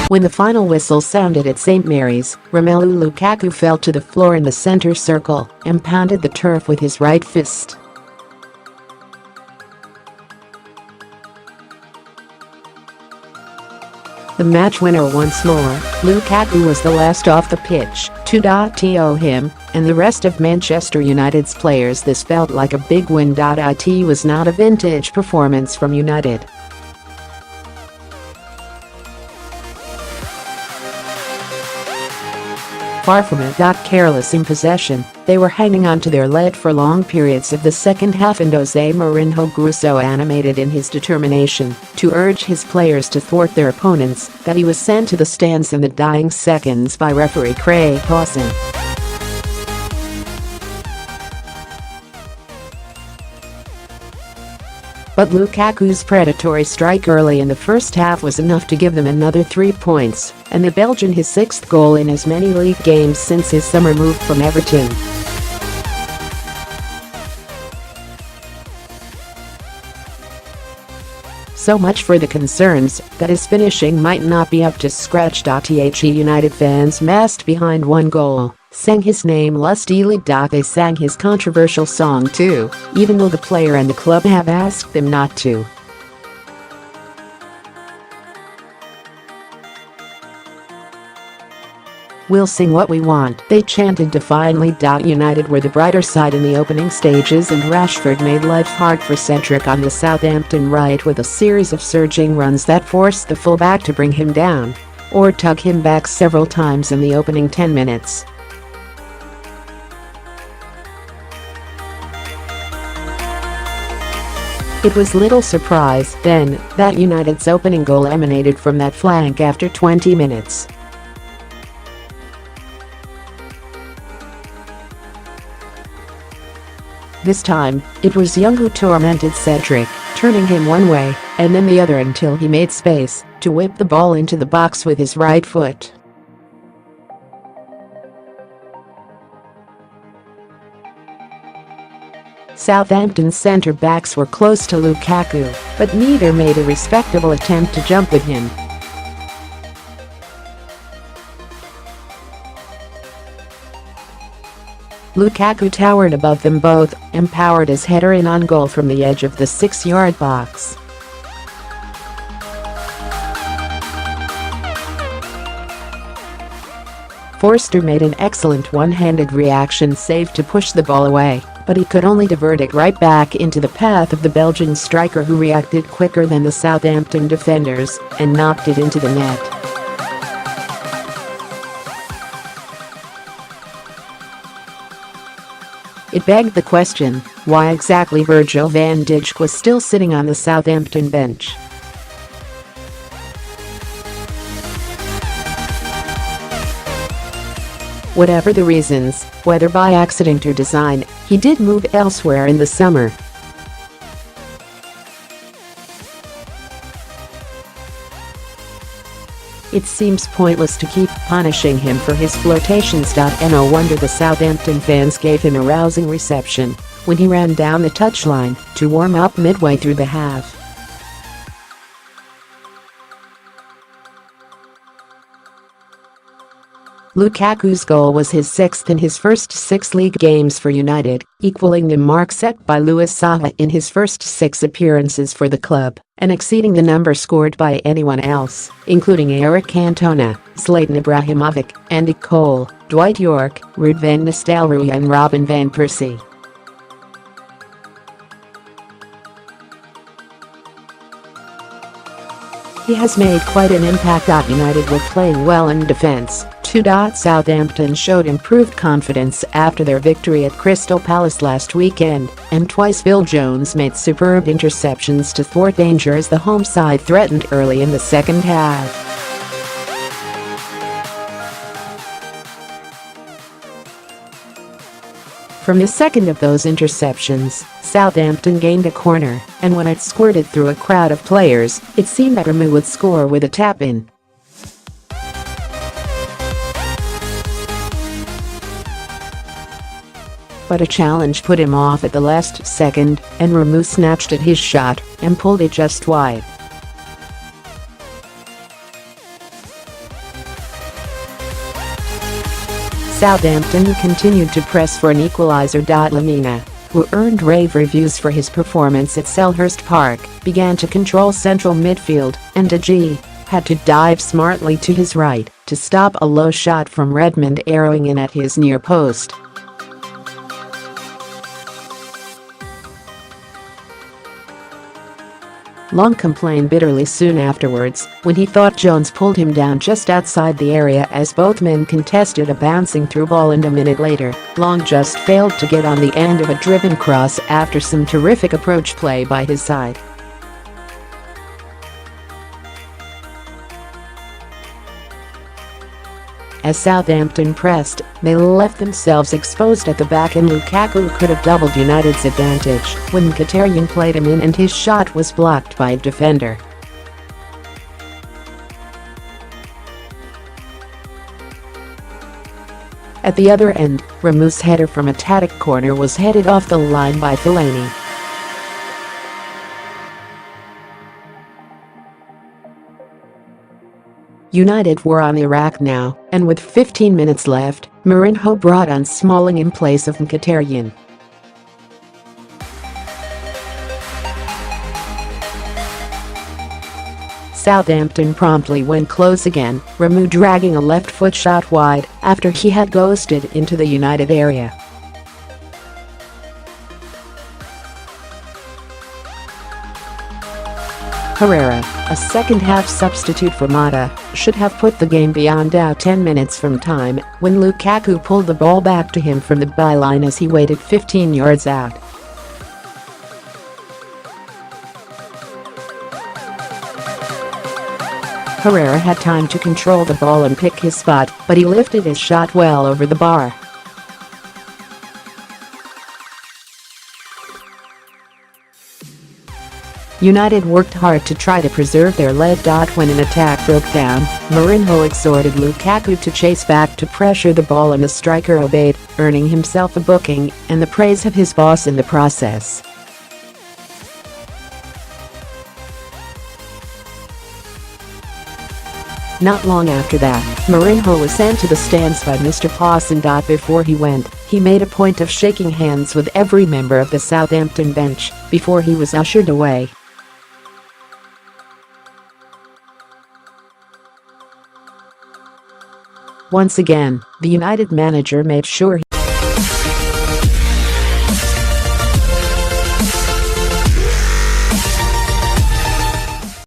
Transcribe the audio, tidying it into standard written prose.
When the final whistle sounded at St. Mary's, Romelu Lukaku fell to the floor in the center circle and pounded the turf with his right fist. The match winner once more, Lukaku was the last off the pitch, too.To him, and the rest of Manchester United's players. This felt like a big win.It was not a vintage performance from United. Far from it.Careless in possession, they were hanging on to their lead for long periods of the second half, and Jose Mourinho grew so animated in his determination to urge his players to thwart their opponents that he was sent to the stands in the dying seconds by referee Craig Pawson. But Lukaku's predatory strike early in the first half was enough to give them another 3 points, and the Belgian his 6th goal in as many league games since his summer move from Everton. So much for the concerns that his finishing might not be up to scratch.The. United fans massed behind one goal sang his name lustily.They. They sang his controversial song too, even though the player and the club have asked them not to. "We'll sing what we want," they chanted defiantly.United were the brighter side in the opening stages, and Rashford made life hard for Cedric on the Southampton right with a series of surging runs that forced the fullback to bring him down or tug him back several times in the opening 10 minutes. It was little surprise, then, that United's opening goal emanated from that flank after 20 minutes. This time, it was Young who tormented Cedric, turning him one way and then the other until he made space to whip the ball into the box with his right foot. Southampton centre-backs were close to Lukaku, but neither made a respectable attempt to jump with him. Lukaku towered above them both and powered his header in on goal from the edge of the 6-yard box. Forster made an excellent one-handed reaction save to push the ball away, but he could only divert it right back into the path of the Belgian striker, who reacted quicker than the Southampton defenders and knocked it into the net. It begged the question, why exactly Virgil van Dijk was still sitting on the Southampton bench. Whatever the reasons, whether by accident or design, he did move elsewhere in the summer. It seems pointless to keep punishing him for his flirtations.No. No wonder the Southampton fans gave him a rousing reception when he ran down the touchline to warm up midway through the half. Lukaku's goal was his 6th in his first 6 league games for United, equaling the mark set by Louis Saha in his first 6 appearances for the club, and exceeding the number scored by anyone else, including Eric Cantona, Zlatan Ibrahimovic, Andy Cole, Dwight Yorke, Ruud van Nistelrooy and Robin van Persie. He has made quite an impact. United were playing well in defense. Southampton showed improved confidence after their victory at Crystal Palace last weekend, and twice Phil Jones made superb interceptions to thwart danger as the home side threatened early in the second half. From the second of those interceptions, Southampton gained a corner, and when it squirted through a crowd of players, it seemed that Romelu would score with a tap-in. But a challenge put him off at the last second, and Romelu snatched at his shot and pulled it just wide. Southampton continued to press for an equaliser. Lamina, who earned rave reviews for his performance at Selhurst Park, began to control central midfield, and De had to dive smartly to his right to stop a low shot from Redmond arrowing in at his near post. Long complained bitterly soon afterwards when he thought Jones pulled him down just outside the area as both men contested a bouncing through ball, and a minute later, Long just failed to get on the end of a driven cross after some terrific approach play by his side. As Southampton pressed, they left themselves exposed at the back, and Lukaku could have doubled United's advantage when Mkhitaryan played him in and his shot was blocked by a defender. At the other end, Ramu's header from a tactic corner was headed off the line by Fellaini. United were on the rack now, and with 15 minutes left, Mourinho brought on Smalling in place of Mkhitaryan. Southampton promptly went close again, Ramu dragging a left foot shot wide after he had ghosted into the United area. Herrera, a second-half substitute for Mata, should have put the game beyond doubt 10 minutes from time when Lukaku pulled the ball back to him from the byline as he waited 15 yards out. Herrera had time to control the ball and pick his spot, but he lifted his shot well over the bar. United worked hard to try to preserve their lead. When an attack broke down, Mourinho exhorted Lukaku to chase back to pressure the ball, and the striker obeyed, earning himself a booking and the praise of his boss in the process. Not long after that, Mourinho was sent to the stands by Mr. Pawson. Before he went, he made a point of shaking hands with every member of the Southampton bench before he was ushered away. Once again, the United manager made sure